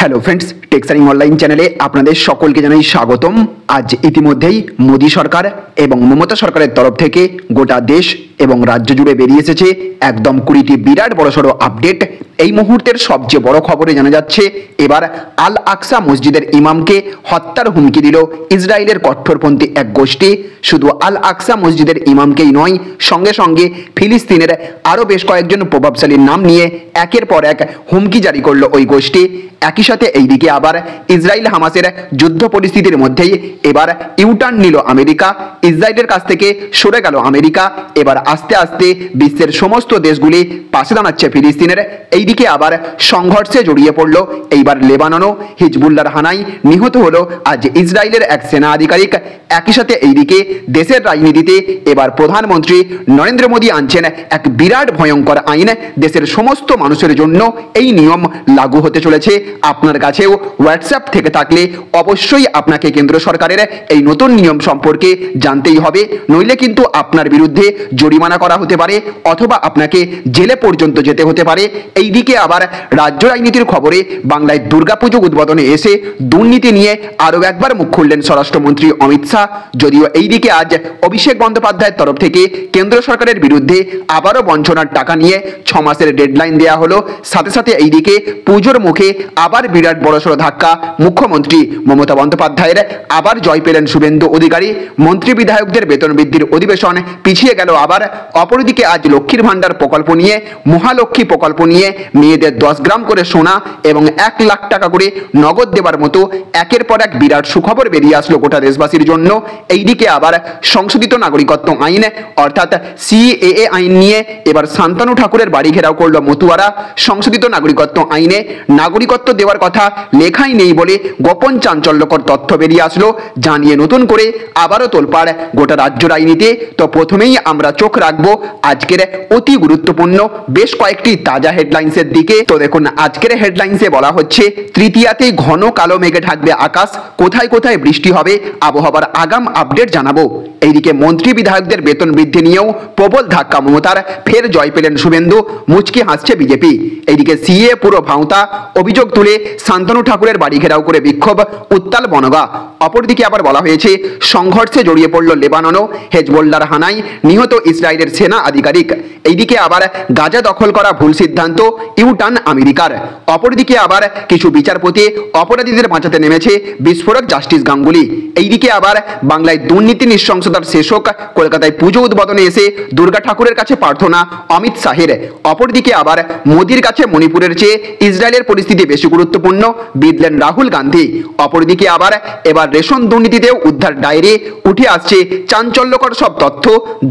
Hello friends, টেক্সারিং online চ্যানেলে আপনাদের সকলকে জানাই স্বাগতম। আজ ইতিমধ্যেই মোদী সরকার এবং মমতা সরকারের তরফ থেকে গোটা দেশ এবং রাজ্য জুড়ে বেরিয়ে এসেছে একদম 20টি বিরাট বড়সড় আপডেট। এই মুহূর্তের সবচেয়ে বড় খবরে জানা যাচ্ছে এবার আল আকসা মসজিদের ইমামকে হত্যার হুমকি দিল ইসরায়েলের কট্টরপন্থী এক গোষ্ঠী। শুধু আল আকসা মসজিদের ইমামকেই নয়, সঙ্গে সঙ্গে ফিলিস্তিনের আরও বেশ কয়েকজন প্রভাবশালীর নাম নিয়ে একের পর এক হুমকি জারি করলো ওই গোষ্ঠী। একই সাথে এইদিকে আবার ইসরায়েল হামাসের যুদ্ধ পরিস্থিতির মধ্যেই এবার ইউটার্ন নিল আমেরিকা। ইসরায়েলের কাছ থেকে সরে গেল আমেরিকা। এবার আস্তে আস্তে বিশ্বের সমস্ত দেশগুলি পাশে দাঁড়াচ্ছে ফিলিস্তিনের। এইদিকে আবার সংঘর্ষে জড়িয়ে পড়লো এইবার লেবাননও। হিজবুল্লাহর হানায় নিহত হলো আজ ইসরায়েলের এক সেনা আধিকারিক। একই সাথে এইদিকে দেশের রাজনীতিতে এবার প্রধানমন্ত্রী নরেন্দ্র মোদী আনছেন এক বিরাট ভয়ঙ্কর আইন। দেশের সমস্ত মানুষের জন্য এই নিয়ম লাগু হতে চলেছে। আপনার কাছেও হোয়াটসঅ্যাপ থেকে থাকলে অবশ্যই আপনাকে কেন্দ্র সরকারের এই নতুন নিয়ম সম্পর্কে জানতেই হবে, নইলে কিন্তু আপনার বিরুদ্ধে জরিমানা করা হতে পারে অথবা আপনাকে জেলে পর্যন্ত যেতে হতে পারে। এইদিকে আবার রাজ্য রাজনীতির খবরে বাংলায় দুর্গাপুজো উদ্বোধনে এসে দুর্নীতি নিয়ে আরও একবার মুখ খুললেন স্বরাষ্ট্রমন্ত্রী অমিত শাহ। যদিও এইদিকে আজ অভিষেক বন্দ্যোপাধ্যায়ের তরফ থেকে কেন্দ্র সরকারের বিরুদ্ধে আবারও বঞ্চনার টাকা নিয়ে 6 মাসের ডেডলাইন দেওয়া হলো। সাথে সাথে এইদিকে পুজোর মুখে আবার বিরাট বড়সড় ধাক্কা মুখ্যমন্ত্রী মমতা বন্দ্যোপাধ্যায়ের। আবার জয় পেলেন শুভেন্দু অধিকারী। মন্ত্রী বিধায়কদের বেতন বৃদ্ধির অধিবেশন পিছিয়ে গেল আবার। অপরদিকে আজ লক্ষ্মীর ভাণ্ডার প্রকল্প নিয়ে, মহালক্ষ্মী প্রকল্প নিয়ে মেয়েদের 10 গ্রাম করে সোনা এবং 1 লাখ টাকা করে নগদ দেবার মতো একের পর এক বিরাট সুখবর বেরিয়ে আসলো গোটা দেশবাসীর জন্য। এইদিকে আবার সংশোধিত নাগরিকত্ব আইন অর্থাৎ সিএএ আইন নিয়ে এবার শান্তনু ঠাকুরের বাড়ি ঘেরাও করলো মতুয়ারা। সংশোধিত নাগরিকত্ব আইনে নাগরিকত্ব দেওয়ার কথা লেখাই নেই বলে গোপন চাঞ্চল্যকর তথ্য বেরিয়ে আসলো, জানিয়ে নতুন করে আবারও তোলপাড় গোটা রাজ্য রাজনীতি। তো প্রথমেই আমরা চোখ রাখবো আজকের অতি গুরুত্বপূর্ণ বেশ কয়েকটি তাজা হেডলাইন্সের দিকে। তো দেখুন, আজকের হেডলাইন্সে বলা হচ্ছে তৃতীয়াতেই ঘন কালো মেঘে ঢাকবে আকাশ, কোথায় কোথায় বৃষ্টি হবে, আবহাওয়ার আগাম আপডেট জানাবো। এইদিকে মন্ত্রী বিধায়কদের বেতন বৃদ্ধি নিয়েও প্রবল ধাক্কা মমতার, ফের জয় পেলেন শুভেন্দু, মুচকি হাসছে বিজেপি। এইদিকে সিএ পুরো ভাঁওতা, অভিযোগ তুলে শান্তনু ঠাকুরের বাড়ি ঘেরাও করে বিক্ষোভ, উত্তাল বনগা। অপরদিকে আবার বলা হয়েছে সংঘর্ষে জড়িয়ে পড়ল লেবাননও, হেজবুল্লাহর হানায় নিহত ইসরায়েলের সেনা আধিকারিক। এইদিকে আবার গাজা দখল করা ভুল সিদ্ধান্ত, ইউটার্ন আমেরিকার। অপরদিকে আবার কিছু বিচারপতি অপরাধীদের বাঁচাতে নেমেছে বিস্ফোরক জাস্টিস গাঙ্গুলি। এইদিকে আবার বাংলায় দুর্নীতি নৃশংসতার শেষ হোক, কলকাতায় পুজো উদ্বোধনে এসে দুর্গা ঠাকুরের কাছে প্রার্থনা অমিত শাহের। অপরদিকে আবার মোদির কাছে মণিপুরের চেয়ে ইসরায়েলের পরিস্থিতি বেশি গুরুত্বপূর্ণ, বিধলেন রাহুল গান্ধী। অপরদিকে আবার এবার রেশন দুর্নীতিতেও উদ্ধার ডায়েরি, উঠে আসছে চাঞ্চল্যকর সব তথ্য,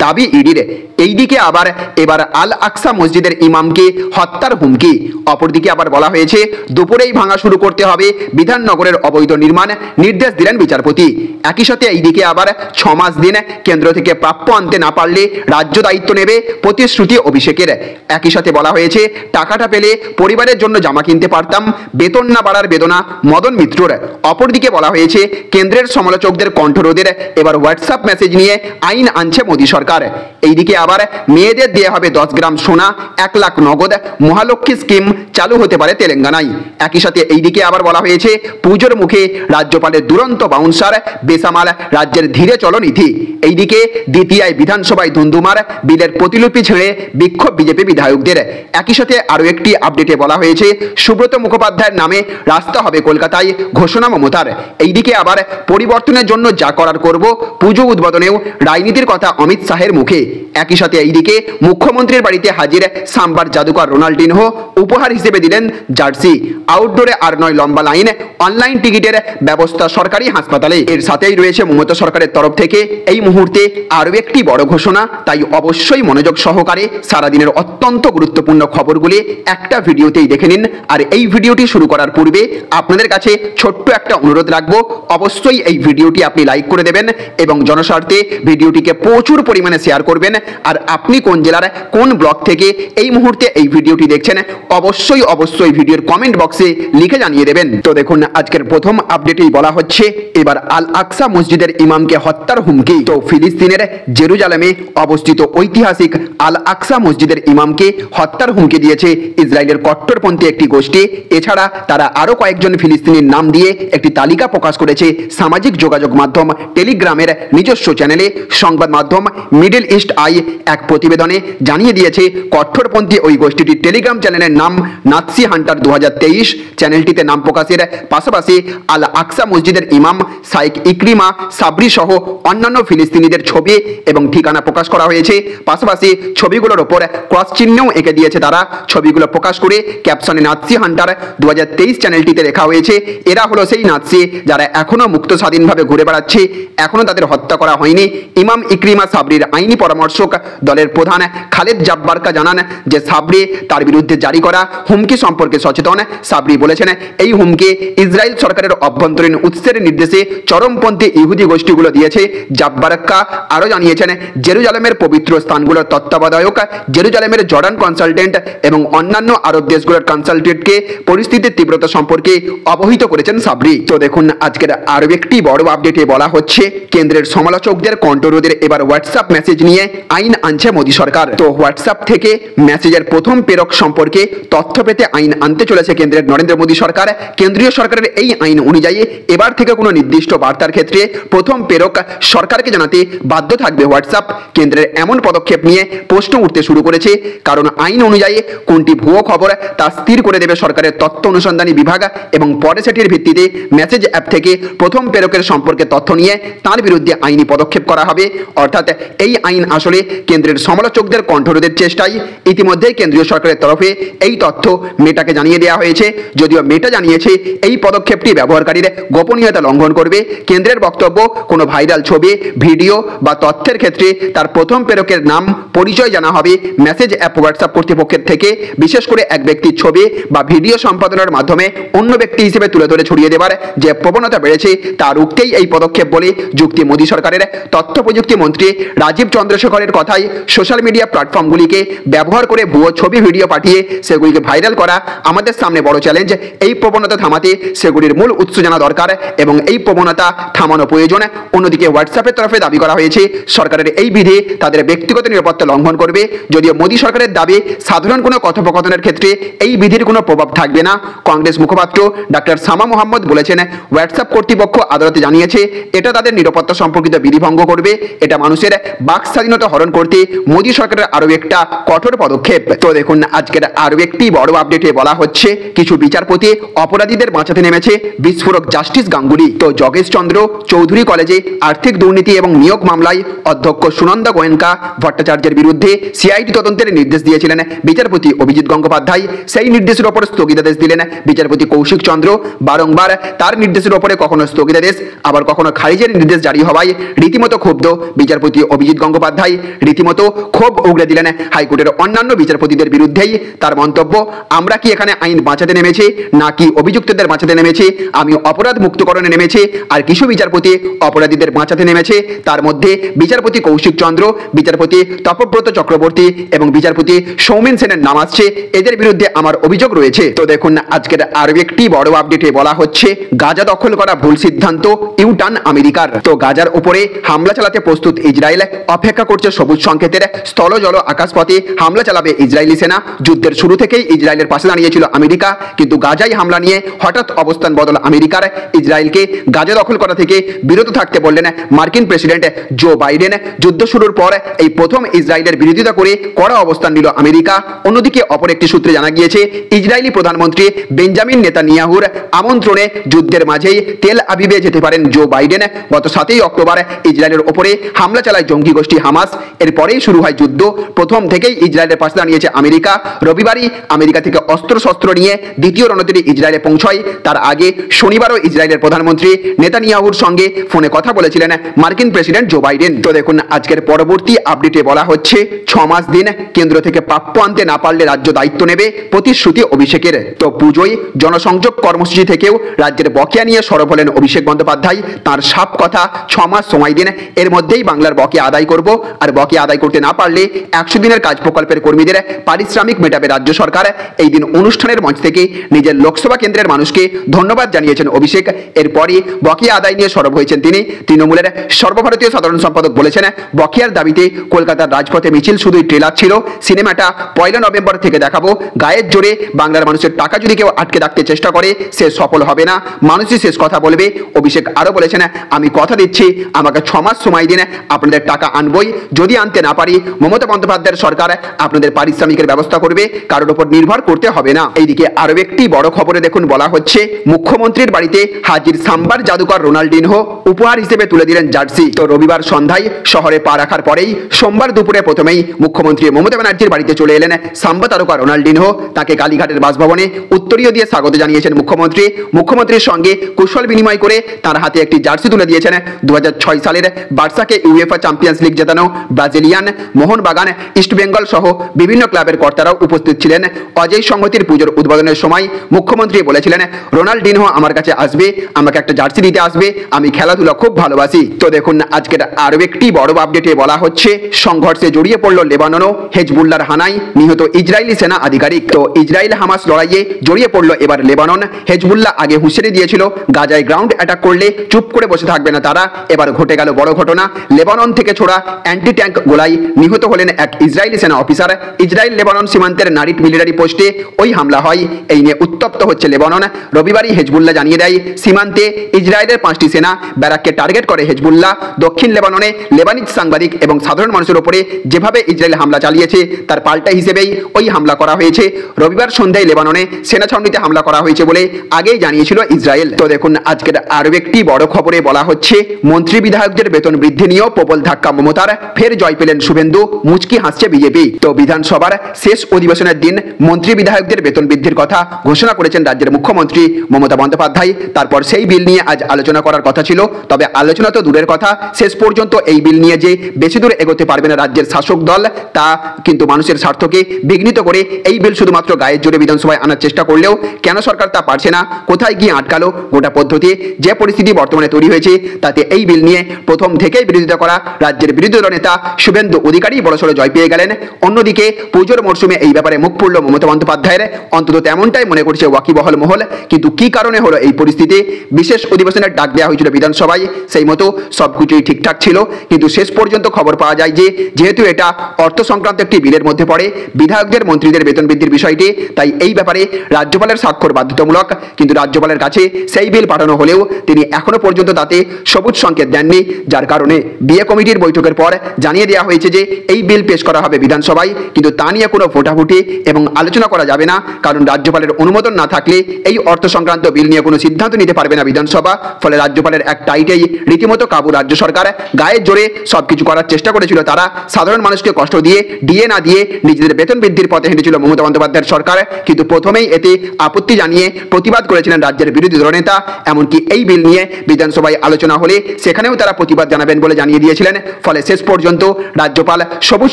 দাবি ইডির। এইদিকে আবার এবার আল আকসা মসজিদের ইমামকে হত্যার হুমকি। অপরদিকে আবার বলা হয়েছে দুপুরেই ভাঙা শুরু করতে হবে বিধাননগরের অবৈধ নির্মাণ, নির্দেশ দিলেন বিচারপতি। একই সাথে এইদিকে আবার 6 মাস দিন কেন্দ্র থেকে প্রাপ্য আনতে না পারলে রাজ্য দায়িত্ব নেবে, প্রতিশ্রুতি অভিষেকের। একই সাথে বলা হয়েছে টাকাটা পেলে পরিবারের জন্য জামা কিনতে পারতাম, বেতন না বাড়ার বেদনা মদন মিত্রর। অপরদিকে বলা হয়েছে কেন্দ্রের সমালোচকদের কণ্ঠরোধের এবার হোয়াটসঅ্যাপ মেসেজ নিয়ে আইন আনছে মোদী সরকার। এইদিকে আবার মেয়েদের দেওয়া হবে 10 গ্রাম সোনা, 1 লাখ নগদ, মহালক্ষ্মী স্কিম চালু হতে পারে তেলেঙ্গানায়। একই সাথে এইদিকে আবার বলা হয়েছে পুজোর মুখে রাজ্যপালের দুরন্ত বাউন্সার, বেসামাল রাজ্যের ধীরে চলো নীতি। এইদিকে দ্বিতীয় বিধানসভায় ধুন্ধুমার, বিলের প্রতিলিপি ছেড়ে বিক্ষোভ বিজেপি বিধায়কদের। একই সাথে আরও একটি আপডেটে বলা হয়েছে সুব্রত মুখোপাধ্যায়ের নামে রাস্তা হবে কলকাতায়, ঘোষণা মমতার। এইদিকে আবার পরিবর্তনের জন্য যা করার করব, পুজো উদ্বোধনেও রাজনীতির কথা অমিত শাহের মুখে। একই সাথে এইদিকে মুখ্যমন্ত্রীর বাড়িতে হাজির সাম্বার জাদুকর রোনাল্ডিনহো, উপহার হিসেবে দিলেন জার্সি। আউটডোরে আর নয় লম্বা লাইন, অনলাইন টিকিটের ব্যবস্থা সরকারি হাসপাতালে। এর সাথেই রয়েছে মমতা সরকারের তরফ থেকে এই মুহূর্তে আরও একটি বড় ঘোষণা, তাই অবশ্যই মনোযোগ সহকারে সারাদিনের অত্যন্ত গুরুত্বপূর্ণ খবরগুলি একটা ভিডিওতেই দেখে নিন। আর এই ভিডিওটি শুরু করার পূর্বে আপনাদের কাছে ছোট্ট একটা অনুরোধ রাখবো, অবশ্যই এই ভিডিওটি আপনি লাইক করে দেবেন এবং জনস্বার্থে ভিডিওটিকে প্রচুর পরিমাণে শেয়ার করবেন। আর আপনি কোন জেলার কোন ব্লক থেকে এই মুহূর্তে এই ভিডিওটি দেখছেন অবশ্যই ভিডিওর কমেন্ট বক্সে লিখে জানিয়ে দেবেন। তো দেখুন, আজকের প্রথম আপডেটেই বলা হচ্ছে এবার আল আকসা মসজিদের ইমামকে হত্যার হুমকি। তো ফিলিস্তিনের জেরুজালেমে অবস্থিত ঐতিহাসিক আল আকসা মসজিদের ইমামকে হত্যার হুমকি দিয়েছে ইসরায়েলের কট্টরপন্থী একটি গোষ্ঠী। এছাড়া তারা আরও কয়েকজন ফিলিস্তিনির নাম দিয়ে একটি তালিকা প্রকাশ করেছে সামাজিক যোগাযোগ মাধ্যম টেলিগ্রামের নিজস্ব চ্যানেলে। সংবাদ মাধ্যম মিডল ইস্ট আই এক প্রতিবেদনে জানিয়ে দিয়েছে কট্টরপন্থী ওই গোষ্ঠীটির টেলিগ্রাম চ্যানেলের নাম নাৎসি হান্টার 2023। চ্যানেলটিতে নাম প্রকাশের পাশাপাশি আল আকসা মসজিদের ইমাম শাইখ ইকরিমা সাবরি সহ অন্যান্য ফিলিস্তিনিদের ছবি এবং ঠিকানা প্রকাশ করা হয়েছে। পাশাপাশি ছবিগুলোর ওপর ক্রস চিহ্নও এঁকে দিয়েছে তারা। ছবিগুলো প্রকাশ করে ক্যাপশনে নাৎসি হান্টার 2023 চ্যানেলটিতে লেখা হয়েছে এরা হলো সেই নাৎসি যারা এখনো মুক্ত স্বাধীনভাবে ঘুরে বেড়াচ্ছে, এখনো তাদের হত্যা করা হয়নি। ইমাম ইকরিমা সাবরির আইনি পরামর্শক দলের প্রধান খালেদ জাব্বারকা জানান যে সাবরি তার বিরুদ্ধে জারি করা হুমকি সম্পর্কে সচেতন। সাবরি বলেছেন এই হুমকি ইসরায়েল সরকারের অভ্যন্তরীণ উৎসের নির্দেশে চরমপন্থী ইহুদি গোষ্ঠীগুলো দিয়েছে। জাব্বারকা আরও জানিয়েছেন জেরুজালেমের পবিত্র স্থানগুলোর তত্ত্বাবধায়ক, জেরুজালেমের জর্ডান কনসালটেন্ট এবং অন্যান্য আরব দেশগুলোর কনসালটেন্টকে পরিস্থিতির তীব্রতা সম্পর্কে অবহিত করেছেন সাবরি। তো দেখুন, আজকের আরও একটি বড় আপডেটে বলা হচ্ছে কেন্দ্রের সমালোচকদের কণ্ঠরোধের এবার হোয়াটসঅ্যাপ মেসেজ নিয়ে আইন আনছে মোদী সরকার। তো হোয়াটসঅ্যাপ থেকে মেসেজের প্রথম প্রেরক সম্পর্কে তথ্য পেতে আইন আনতে চলেছে কেন্দ্রের নরেন্দ্র মোদী সরকার। কেন্দ্রীয় সরকারের এই আইন অনুযায়ী এবার থেকে কোনো নির্দিষ্ট বার্তার ক্ষেত্রে প্রথম প্রেরক সরকারকে জানাতে বাধ্য থাকবে হোয়াটসঅ্যাপ। কেন্দ্রের এমন পদক্ষেপ নিয়ে প্রশ্ন উঠতে শুরু করেছে, কারণ আইন অনুযায়ী কোনটি ভুয়ো খবর তা স্থির করে দেবে সরকারের তথ্য অনুসন্ধানী বিভাগ এবং পরে সেটির ভিত্তিতে মেসেজ অ্যাপ থেকে প্রথম প্রেরকের সম্পর্কে তথ্য নিয়ে তার বিরুদ্ধে আইনি পদক্ষেপ করা হবে। অর্থাৎ এই আইন আসলে কেন্দ্রের সমালোচকদের কণ্ঠরোধের চেষ্টায়। ইতিমধ্যেই কেন্দ্রীয় সরকারের তরফে এই তথ্য মেটাকে জানিয়ে দেওয়া হয়েছে। যদিও মেটা জানিয়েছে এই পদক্ষেপটি ব্যবহারকারীর গোপনীয়তা লঙ্ঘন করবে। কেন্দ্রের বক্তব্য, কোনো ভাইরাল ছবি, ভিডিও বা তথ্যের ক্ষেত্রে তার প্রথম প্রেরকের নাম, পরিচয় জানা হবে মেসেজ অ্যাপ হোয়াটসঅ্যাপ কর্তৃপক্ষের থেকে। বিশেষ করে এক ব্যক্তির ছবি বা ভিডিও সম্পাদনের মাধ্যমে অন্য ব্যক্তি হিসেবে তুলে ধরে ছড়িয়ে দেবার যে প্রবণতা বেড়েছে তা রুখতেই এই পদক্ষেপ বলে যুক্তি মোদী সরকারের। তথ্য প্রযুক্তি মন্ত্রী রাজীব চন্দ্রশেখরের কথায় সোশ্যাল মিডিয়া প্ল্যাটফর্মগুলিকে ব্যবহার করে ভুয়ো ছবি ভিডিও পাঠিয়ে সেগুলিকে ভাইরাল করা আমাদের সামনে বড় চ্যালেঞ্জ। এই প্রবণতা থামাতে সেগুলির মূল উৎস জানা দরকার এবং এই প্রবণতা থামানো প্রয়োজন। অন্যদিকে হোয়াটসঅ্যাপের তরফে দাবি করা হয়েছে সরকারের এই বিধি তাদের ব্যক্তিগত নিরাপত্তা লঙ্ঘন করবে। যদিও মোদী সরকারের দাবি সাধারণ কোনো কথোপকথনের ক্ষেত্রে এই বিধির কোনো প্রভাব থাকবে না। কংগ্রেস মুখপাত্র ডাক্তার শামা মোহাম্মদ বলেছেন হোয়াটসঅ্যাপ কর্তৃপক্ষ আদালতে জানিয়েছে এটা তাদের নিরাপত্তা সম্পর্কিত বিধি ভঙ্গ করবে। এটা মানুষের বাক স্বাধীনতা হরণ করতে মোদী সরকারের আরও একটা কঠোর পদক্ষেপ। তো দেখুন, আজকের আরও একটি বড় আপডেটে বলা হচ্ছে কিছু বিচারপতি অপরাধীদের বাঁচাতে নেমেছে বিস্ফোরক জাস্টিস গাঙ্গুলি। তো যোগেশ চন্দ্র চৌধুরী কলেজে আর্থিক দুর্নীতি এবং নিয়োগ মামলায় অধ্যক্ষ সুনন্দা গোয়েঙ্কা ভট্টাচার্যের বিরুদ্ধে সিআইডি তদন্তের নির্দেশ দিয়েছিলেন বিচারপতি অভিজিৎ গঙ্গোপাধ্যায়। সেই নির্দেশের ওপর স্থগিতাদেশ দিলেন বিচারপতি কৌশিক চন্দ্র। বারংবার তার নির্দেশের ওপরে কখনো স্থগিতাদেশ আবার কখনো খারিজের নির্দেশ জারি হওয়ায় রীতিমতো ক্ষুব্ধ বিচারপতি অভিজিৎ গঙ্গোপাধ্যায়। রীতিমতো ক্ষোভ উগড়ে দিলেন হাইকোর্টের অন্যান্য বিচারপতিদের বিরুদ্ধেই। তার মন্তব্য, আমরা কি এখানে আইন বাঁচাতে নেমেছি নাকি অভিযুক্তদের বাঁচাতে নেমেছি? আমি অপরাধ মুক্তকরণে নেমেছি আর কিছু বিচারপতি অপরাধীদের বাঁচাতে নেমেছে। তার মধ্যে বিচারপতি কৌশিক চন্দ্র, বিচারপতি তপব্রত চক্রবর্তী এবং বিচারপতি সৌমেন সেনের নাম আসছে। এদের বিরুদ্ধে আমার অভিযোগ রয়েছে। তো দেখুন, আজকের আরও একটি বড় আপডেটে বলা হচ্ছে গাজা দখল করা ভুল সিদ্ধান্ত, ইউটার্ন আমেরিকার। তো গাজার উপরে হামলা চালাতে প্রস্তুত ইসরায়েল অপেক্ষা করছে সবুজ সংকেতের। স্থল, জল, আকাশপথে হামলা চালাবে ইসরায়েলি সেনা। যুদ্ধের শুরু থেকেই ইসরায়েলের পাশে দাঁড়িয়েছিল আমেরিকা, কিন্তু গাজায় হামলা নিয়ে হঠাৎ অবস্থান বদল আমেরিকার। ইসরায়েলকে গাজা দখল করা থেকে বিরত থাকতে বললেন মার্কিন প্রেসিডেন্ট জো বাইডেন। যুদ্ধ শুরুর পর এই প্রথম ইসরায়েলের বিরোধিতা করে কড়া অবস্থান নিল আমেরিকা। অন্যদিকে অপর একটি সূত্রে জানা গিয়েছে ইসরায়েলি প্রধানমন্ত্রী বেঞ্জামিন নেতানিয়াহুর আমন্ত্রণে যুদ্ধের মাঝেই তেল আবিবে যেতে পারেন জো বাইডেন। গত 7 অক্টোবর ইসরায়েলের ওপরে হামলা চালায় জঙ্গি গোষ্ঠী হামাস। এরপরেই শুরু হয় যুদ্ধ। প্রথম থেকেই ইসরায়েলের পাশে দাঁড়িয়েছে আমেরিকা। রবিবারই আমেরিকা থেকে অস্ত্রশস্ত্র নিয়ে দ্বিতীয় রণতরী ইসরায়েলে পৌঁছয়। তার আগে শনিবারও ইসরায়েলের প্রধানমন্ত্রী নেতানিয়াহুর সঙ্গে ফোনে কথা বলেছিলেন মার্কিন প্রেসিডেন্ট জো বাইডেন। তো দেখুন, আজকের পরবর্তী আপডেটে বলা হচ্ছে 6 মাস দিন কেন্দ্র থেকে প্রাপ্য আনতে না পারলে রাজ্য দায়িত্ব নেবে, প্রতিশ্রুতি অভিষেকের। তো পুজোয় জনসংযোগ কর্মসূচি থেকেও রাজ্যের বকেয়া নিয়ে সরব হলেন অভিষেক বন্দ্যোপাধ্যায়। তার সাফ কথা, 6 মাস সময় দিন, এর মধ্যেই বাংলার বকেয়া আদায় করব। আর বকেয়া আদায় করতে না পারলে 100 দিনের কাজ প্রকল্পের কর্মীদের পারিশ্রমিক মেটাবে রাজ্য সরকার। এই দিন অনুষ্ঠানের মঞ্চ থেকে নিজের লোকসভা কেন্দ্রের মানুষকে ধন্যবাদ জানিয়েছেন অভিষেক। এরপরই বকেয়া আদায় নিয়ে সরব হয়েছেন তিনি। তৃণমূলের সর্বভারতীয় সাধারণ সম্পাদক বলেছেন, বকেয়ার দাবিতে কলকাতার রাজপথে মিছিল শুধুই ট্রেলার ছিল, সিনেমাটা 1 নভেম্বর থেকে দেখাবো। গায়ের জোরে বাংলার মানুষের টাকা যদি কেউ আটকে রাখতে চেষ্টা করে সে সফল হবে না, মানুষই শেষ কথা বলবে। অভিষেক আরো বলেছেন, আমি কথা দিচ্ছি আমাকে 6 মাস সময় দিন, আপনাদের টাকা আনবই। যদি আনতে না পারি মমতা বন্দ্যোপাধ্যায়ের সরকার আপনাদের পারিশ্রমিকের ব্যবস্থা করবে, কারোর উপর নির্ভর করতে হবে না। এইদিকে আরো একটি বড় খবরে দেখুন, বলা হচ্ছে মুখ্যমন্ত্রীর বাড়িতে হাজির সাম্বার জাদুকর রোনাল্ডিনহো, উপহার হিসেবে তুলে দিলেন জার্সি। তো রবিবার সন্ধ্যায় শহরে পা রাখার পরেই সোমবার দুপুরে প্রথমেই মুখ্যমন্ত্রী মমতা ব্যানার্জির বাড়িতে চলে এলেন সাম্বা তারকা রোনাল্ডিনহো। তাকে কালীঘাটের বাসভবনে উত্তরীয় দিয়ে স্বাগত জানিয়েছেন মুখ্যমন্ত্রী। মুখ্যমন্ত্রীর সঙ্গে কুশল বিনিময় করে তার হাতে একটি জার্সি তুলে দিয়েছেন 2006 সালের বার্সাকে ইউএফা চ্যাম্পিয়ন্স লিগ জেতানো ব্রাজিলিয়ান, মোহনবাগান, ইস্টবেঙ্গল সহ বিভিন্ন ক্লাবের কর্তারাও উপস্থিত ছিলেন। অজয় সংহতির পুজোর উদ্বোধনের সময় মুখ্যমন্ত্রী বলেছিলেন, রোনাল্ডিনহো আমার কাছে আসবে, আমাকে একটা জার্সি দিতে আসবে, আমি খেলাধুলা খুব ভালোবাসি। তো দেখুন আজকের আরো একটি বড় আপডেটে বলা হচ্ছে, সংঘর্ষে জড়িয়ে পড়ল লেবানন ও হেজবুল্লাহর হানায় নিহত ইসরায়েলি সেনা আধিকারিক। তো ইসরায়েল হামাস লড়াইয়ে জড়িয়ে পড়ল এবার লেবানন। হেজবুল্লাহ আগে হুঁশিয়ারি দিয়েছিল গাজায় গ্রাউন্ড অ্যাটাক করলে চুপ করে বসে থাকবে না তারা। এবার ঘটে গেল বড় ঘটনা। লেবানন থেকে ছোড়া অ্যান্টি ট্যাঙ্ক গোলায় নিহত হলেন এক ইসরায়েলি সেনা অফিসার। ইসরায়েল লেবানন সীমান্তের নারিট মিলিটারি পোস্টে ওই হামলা হয়। এই নিয়ে উত্তপ্ত হচ্ছে লেবানন। রবিবারই হেজবুল্লাহ জানিয়ে দেয়, সীমান্তে ইসরায়েলের 5টি সেনা ব্যারাককে টার্গেট করে হেজবুল্লাহ। দক্ষিণ লেবাননে লেবানিজ সাংবাদিক এবং সাধারণ মানুষের উপরে যেভাবে ইসরায়েল হামলা চালিয়েছে তার পাল্টা হিসেবেই ওই হামলা করা হয়েছে। রবিবার সন্ধ্যায় লেবাননে সেনা ছাউনিতে হামলা করা হয়েছে বলে আগেই জানিয়েছিল ইসরায়েল। তো দেখুন আজকের আরো একটি বড় খবরে বলা হচ্ছে, মন্ত্রী বিধায়কদের বেতন বৃদ্ধি নিয়েও প্রবল ধাক্কা মমতার। ফের জয় পেলেন শুভেন্দু, মুচকি হাসছে বিজেপি। তো বিধানসভার শেষ অধিবেশনের দিন মন্ত্রী বিধায়কদের বেতন বৃদ্ধির কথা ঘোষণা করেছেন রাজ্যের মুখ্যমন্ত্রী মমতা বন্দ্যোপাধ্যায়। তারপর সেই বিল নিয়ে আজ আলোচনা করার কথা ছিল, তবে আলোচনা তো দূরের কথা, শেষ পর্যন্ত এই বিল নিয়ে যে বেশি দূর এগোতে পারবে না রাজ্যের শাসক দল, তা কিন্তু মানুষের স্বার্থকে বিঘ্নিত করে এই বিল শুধুমাত্র গায়ের জোরে বিধানসভায় আনার চেষ্টা করলেও কেন সরকার তা পারছে না, কোথায় গিয়ে আটকালো গোটা পদ্ধতি। যে পরিস্থিতি বর্তমানে তৈরি হয়েছে তাতে এই বিল নিয়ে প্রথম থেকেই বিরোধিতা করা রাজ্যের বিরোধী দল নেতা শুভেন্দু অধিকারী বড়সড় জয় পেয়ে গেলেন। অন্যদিকে পুজোর মরশুমে এই ব্যাপারে মুখ পুরল মমতা বন্দ্যোপাধ্যায়ের, অন্তত তেমনটাই মনে করছে ওয়াকিবহল মহল। কিন্তু কি কারণে হলো এই পরিস্থিতি? বিশেষ অধিবেশনের ডাক দেওয়া হয়েছিল বিধানসভায়, সেই মতো সবকিছুই ঠিকঠাক ছিল, কিন্তু শেষ পর্যন্ত খবর পাওয়া যায় যে যেহেতু এটা অর্থ সংক্রান্ত একটি বিলের মধ্যে পড়ে বিধায়কদের মন্ত্রীদের বেতন বৃদ্ধির বিষয়টি, তাই এই ব্যাপারে রাজ্যপালের স্বাক্ষর বাধ্যতামূলক। কিন্তু রাজ্যপালের কাছে সেই বিল পাঠানো হলেও তিনি এখনো পর্যন্ত তাতে সবুজ সংকেত দেননি, যার কারণে বিয়ে কমিটির বৈঠকের পর জানিয়ে দেওয়া হয়েছে যে এই বিল পেশ করা হবে বিধানসভায়, কিন্তু তা নিয়ে কোনো ভোটাভুটি এবং আলোচনা করা যাবে না, কারণ রাজ্যপালের অনুমোদন না থাকলে এই অর্থ সংক্রান্ত বিল নিয়ে কোনো সিদ্ধান্ত নিতে পারবে না বিধানসভা। ফলে রাজ্যপালের এক টাইটেই রীতিমতো কাবু রাজ্য সরকার। গায়ের জোরে সবকিছু করার চেষ্টা করেছিল তারা, সাধারণ মানুষকে কষ্ট দিয়ে ডিএ না দিয়ে নিজেদের বেতন বৃদ্ধির পথে হেঁটেছিল মমতা বন্দ্যোপাধ্যায়ের সরকার। কিন্তু প্রথমেই এতে আপত্তি জানিয়ে প্রতিবাদ করেছিলেন রাজ্যের বিরোধী দলনেতা। এমনকি এই বিল নিয়ে বিধানসভায় আলোচনা হলে সেখানেও তারা প্রতিবাদ জানাবেন বলে জানিয়ে দিয়েছিলেন। ফলে শেষ পর্যন্ত রাজ্যপাল সবুজ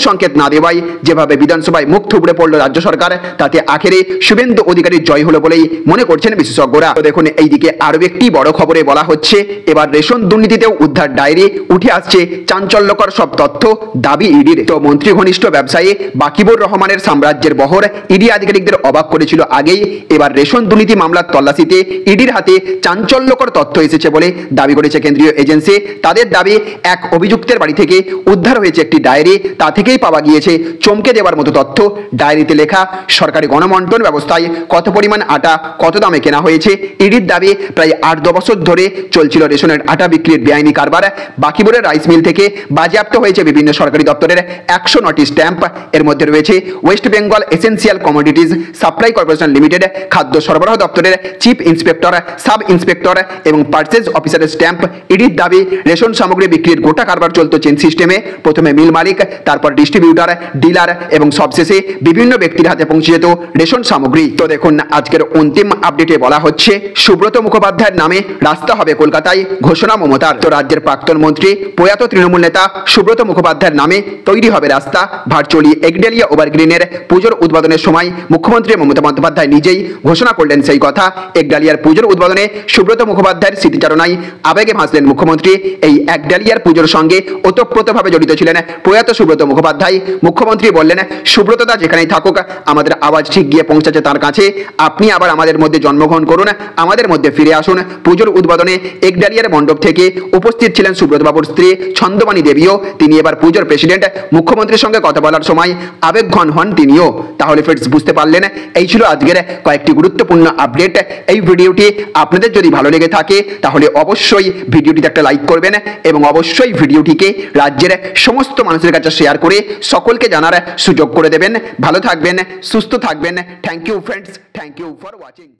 সংকেত না দেওয়ায় যেভাবে বিধানসভায় মুখ থুবড়ে পড়ল রাজ্য সরকার, তাতে আখেরে শুভেন্দু অধিকারীর জয় হলো বলেই মনে করছেন বিশেষজ্ঞরা। তো দেখুন এইদিকে আরো একটি বড় খবরে বলা হচ্ছে, এবার রেশন দুর্নীতিতেও উদ্ধার ডায়েরি, উঠে আসছে চাঞ্চল্যকর সব তথ্য, দাবি ইডির। তো মন্ত্রী ঘনিষ্ঠ ব্যবসায়ী বাকিবুর রহমানের সাম্রাজ্যের বহর ইডি আধিকারিকদের অবাক করেছিল আগেই। এবার রেশন দুর্নীতি মামলার তল্লাশিতে ইডির হাতে চাঞ্চল্যকর তথ্য এসেছে বলে দাবি করেছে কেন্দ্রীয় এজেন্সি। তাদের দাবি এক অভিযুক্তের বাড়ি থেকে উদ্ধার হয়েছে একটি ডায়েরি, তা থেকেই পাওয়া গিয়েছে চমকে দেওয়ার মতো তথ্য। ডায়েরিতে লেখা সরকারি গণবন্টন ব্যবস্থায় কত পরিমাণ আটা কত দামে কেনা হয়েছে। ইডির দাবি প্রায় 8-10 বছর ধরে চলছিল রেশনের আটা বিক্রির বেআইনি কারবার। বাকিবুরের রাইস মিল থেকে বাজেয়াপ্ত হয়েছে বিভিন্ন সরকারি দপ্তরের 109টি স্ট্যাম্প। এর মধ্যে রয়েছে West Bengal essential commodities supply corporation limited, খাদ্য সরবরাহ দপ্তরের চিফ ইন্সপেক্টর, সাব ইন্সপেক্টর এবং পার্চেজ অফিসারের স্ট্যাম্প। ইডির দাবি রেশন সামগ্রী বিক্রির গোটা কারবার চলত চেন সিস্টেমে। প্রথমে মিল মালিক, তারপর ডিস্ট্রিবিউটার, ডিলার এবং সবশেষে বিভিন্ন ব্যক্তির হাতে পৌঁছে যেত রেশন সামগ্রী। তো দেখুন আজকের অন্তিম আপডেটে বলা হচ্ছে, সুব্রত মুখোপাধ্যায়ের নামে রাস্তা হবে কলকাতায়, ঘোষণা মমতার। তো রাজ্যের প্রাক্তন মন্ত্রী প্রয়াত তৃণমূল নেতা সুব্রত মুখোপাধ্যায়ের নামে তৈরি হবে রাস্তা। ভার্চুয়ালি একডেলিয়া ওভারগ্রিনের পুজোর উদ্বোধনের সময় মুখ্যমন্ত্রী মমতা বন্দ্যোপাধ্যায় নিজেই ঘোষণা করলেন সেই কথা। একডালিয়ার পুজোর উদ্বোধনে সুব্রত মুখোপাধ্যায়ের স্মৃতিচারণায় আবেগে ভাসলেন মুখ্যমন্ত্রী। এই একডালিয়ার পুজোর সঙ্গে ওতপ্রোতভাবে জড়িত ছিলেন প্রয়াত সুব্রত মুখোপাধ্যায়। মুখ্যমন্ত্রী বললেন, সুব্রতদা যেখানেই থাকুক আমাদের আওয়াজ ঠিক গিয়ে পৌঁছাচ্ছে তার কাছে। আপনি আবার আমাদের মধ্যে জন্মগ্রহণ করুন, আমাদের মধ্যে ফিরে আসুন। পুজোর উদ্বোধনে একডালিয়ার মণ্ডপ থেকে উপস্থিত ছিলেন সুব্রতবাবুর স্ত্রী ছন্দবাণী দেবীও। তিনি এবার পুজোর প্রেসিডেন্ট। মুখ্যমন্ত্রীর সঙ্গে কথা বলার সময় আবেগঘন হন তিনিও। তাহলে ফ্রেন্ডস, বুঝতে পারলেন, এই ছিল আজকের কয়েকটি গুরুত্বপূর্ণ আপডেট। এই ভিডিওটি আপনাদের যদি ভালো লেগে থাকে তাহলে অবশ্যই ভিডিওটিতে একটা লাইক করবেন এবং অবশ্যই ভিডিওটিকে রাজ্যের সমস্ত মানুষের কাছে শেয়ার করে সকলকে জানার সুযোগ করে দেবেন। ভালো থাকবেন, সুস্থ থাকবেন। Thank you friends, thank you for watching.